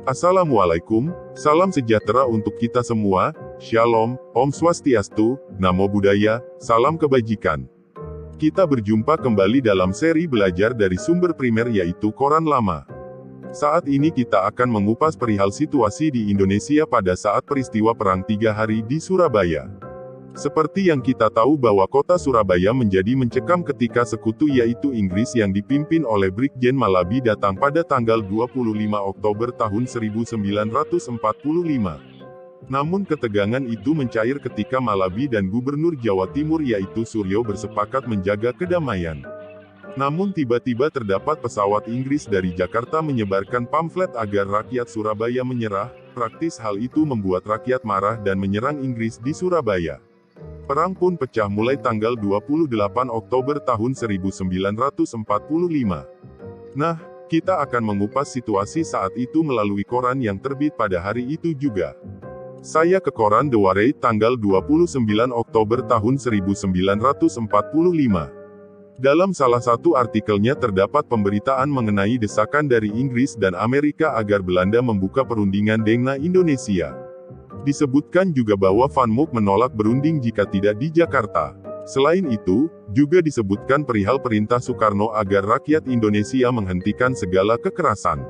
Assalamualaikum, salam sejahtera untuk kita semua, Shalom, Om Swastiastu, Namo Buddhaya, salam kebajikan. Kita berjumpa kembali dalam seri belajar dari sumber primer yaitu Koran Lama. Saat ini kita akan mengupas perihal situasi di Indonesia pada saat peristiwa Perang 3 Hari di Surabaya. Seperti yang kita tahu bahwa kota Surabaya menjadi mencekam ketika sekutu yaitu Inggris yang dipimpin oleh Brigjen Malabi datang pada tanggal 25 Oktober tahun 1945. Namun ketegangan itu mencair ketika Malabi dan Gubernur Jawa Timur yaitu Suryo bersepakat menjaga kedamaian. Namun tiba-tiba terdapat pesawat Inggris dari Jakarta menyebarkan pamflet agar rakyat Surabaya menyerah. Praktis hal itu membuat rakyat marah dan menyerang Inggris di Surabaya. Perang pun pecah mulai tanggal 28 Oktober tahun 1945. Nah, kita akan mengupas situasi saat itu melalui koran yang terbit pada hari itu juga. Saya ke koran The Waray tanggal 29 Oktober tahun 1945. Dalam salah satu artikelnya terdapat pemberitaan mengenai desakan dari Inggris dan Amerika agar Belanda membuka perundingan dengan Indonesia. Disebutkan juga bahwa Van Mook menolak berunding jika tidak di Jakarta. Selain itu, juga disebutkan perihal perintah Soekarno agar rakyat Indonesia menghentikan segala kekerasan.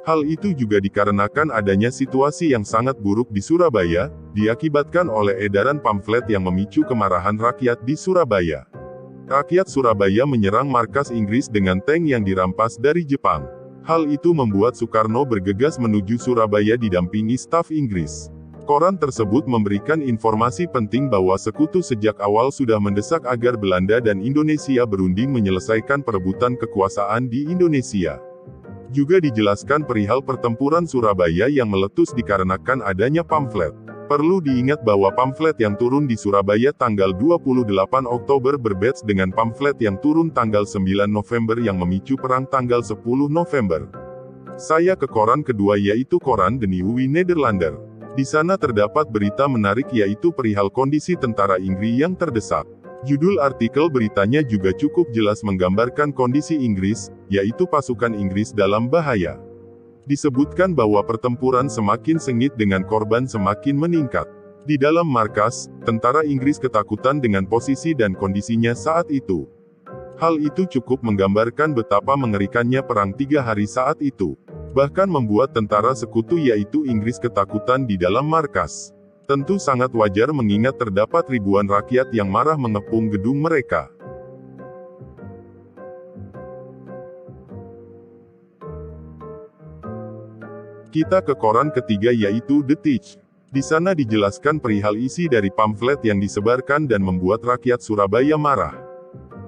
Hal itu juga dikarenakan adanya situasi yang sangat buruk di Surabaya, diakibatkan oleh edaran pamflet yang memicu kemarahan rakyat di Surabaya. Rakyat Surabaya menyerang markas Inggris dengan tank yang dirampas dari Jepang. Hal itu membuat Soekarno bergegas menuju Surabaya didampingi staf Inggris. Koran tersebut memberikan informasi penting bahwa sekutu sejak awal sudah mendesak agar Belanda dan Indonesia berunding menyelesaikan perebutan kekuasaan di Indonesia. Juga dijelaskan perihal pertempuran Surabaya yang meletus dikarenakan adanya pamflet. Perlu diingat bahwa pamflet yang turun di Surabaya tanggal 28 Oktober berbeda dengan pamflet yang turun tanggal 9 November yang memicu perang tanggal 10 November. Saya ke koran kedua yaitu koran The Nieuwe Nederlander. Di sana terdapat berita menarik yaitu perihal kondisi tentara Inggris yang terdesak. Judul artikel beritanya juga cukup jelas menggambarkan kondisi Inggris, yaitu pasukan Inggris dalam bahaya. Disebutkan bahwa pertempuran semakin sengit dengan korban semakin meningkat. Di dalam markas, tentara Inggris ketakutan dengan posisi dan kondisinya saat itu. Hal itu cukup menggambarkan betapa mengerikannya perang 3 hari saat itu. Bahkan membuat tentara sekutu yaitu Inggris ketakutan di dalam markas. Tentu sangat wajar mengingat terdapat ribuan rakyat yang marah mengepung gedung mereka. Kita ke koran ketiga yaitu The Teach. Di sana dijelaskan perihal isi dari pamflet yang disebarkan dan membuat rakyat Surabaya marah.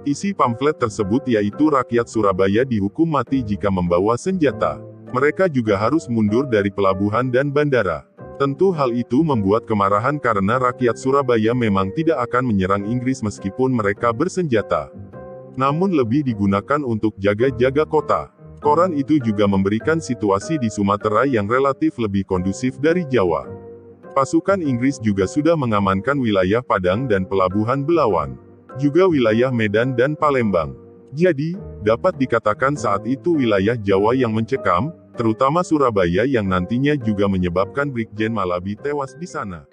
Isi pamflet tersebut yaitu rakyat Surabaya dihukum mati jika membawa senjata. Mereka juga harus mundur dari pelabuhan dan bandara. Tentu hal itu membuat kemarahan karena rakyat Surabaya memang tidak akan menyerang Inggris meskipun mereka bersenjata. Namun lebih digunakan untuk jaga-jaga kota. Koran itu juga memberikan situasi di Sumatera yang relatif lebih kondusif dari Jawa. Pasukan Inggris juga sudah mengamankan wilayah Padang dan Pelabuhan Belawan. Juga wilayah Medan dan Palembang. Jadi, dapat dikatakan saat itu wilayah Jawa yang mencekam, terutama Surabaya yang nantinya juga menyebabkan Brigjen Malabi tewas di sana.